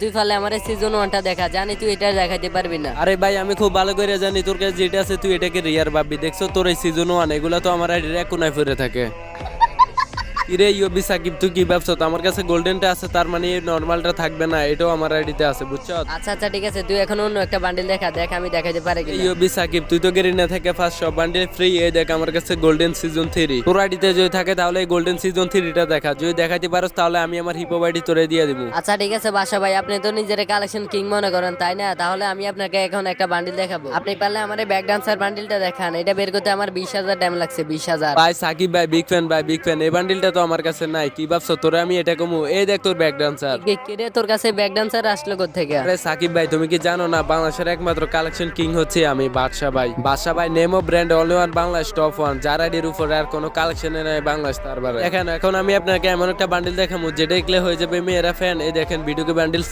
তুই পারলে আমার সিজন 1টা দেখা, জানি তুই এটা দেখাইতে পারবি না। আরে ভাই আমি খুব ভালো করে জানি তোর কাছে যেটা আছে তুই এটাকে রিয়ার ভাববি। দেখছো তোর এই সিজন 1 এগুলা তো আমার আইডির এক কোনায় পড়ে থাকে। ইরে ইউবি সাকিব তুই কি ভাবছো তো আমার কাছে গোল্ডেনটা আছে তার মানে নরমালটা থাকবে না, এটাও আমার আইডিতে আছে বুঝছো। আচ্ছা আচ্ছা ঠিক আছে, তুই এখন অন্য একটা বান্ডিল দেখা, দেখ আমি দেখাইতে পারি কিনা। ইউবি সাকিব তুই তো গেরিনা থেকে ফার্স্ট সব বান্ডিল ফ্রি, এই দেখ আমার কাছে গোল্ডেন সিজন 3 তোর আইডিতে যদি থাকে তাহলে এই গোল্ডেন সিজন 3টা দেখা, যদি দেখাইতে পারোস তাহলে আমি আমার হিপো আইডি তোরে দিয়ে দিব। আচ্ছা ঠিক আছে বাসা ভাই, আপনি তো নিজের কালেকশন কিং মনে করেন তাই না, তাহলে আমি আপনাকে এখন একটা বান্ডিল দেখাবো। আপনি পারলে আমার এই ব্যাক ডান্সার বান্ডিলটা দেখান, এটা বের করতে আমার 20,000 টাইম লাগছে, 20,000। ভাই সাকিব ভাই বিগ ফ্যান, ভাই বিগ ফ্যান। এই বান্ডিলটা তো আমার কাছে নাই, কি ভাবছো তোরে আমি এটা কমু? এই দেখ তোর ব্যাক ডান্সার। কিরে তোর কাছে ব্যাক ডান্সার আসলো কোত্থেকে? আরে সাকিব ভাই তুমি কি জানো না বাংলাদেশের একমাত্র কালেকশন কিং হচ্ছে আমি, বাদশা ভাই। বাদশা ভাই নেমো brand only one Bangladesh top 1, যার আইডির উপর আর কোনো কালেকশনে নাই বাংলাদেশ তারপরে। এখন আমি আপনাকে এমন একটা বান্ডিল দেখাবো যেটা দেখলে হয়ে যাবে মেয়েরা ফ্যান। এই দেখেন ভিডিওকে বান্ডিল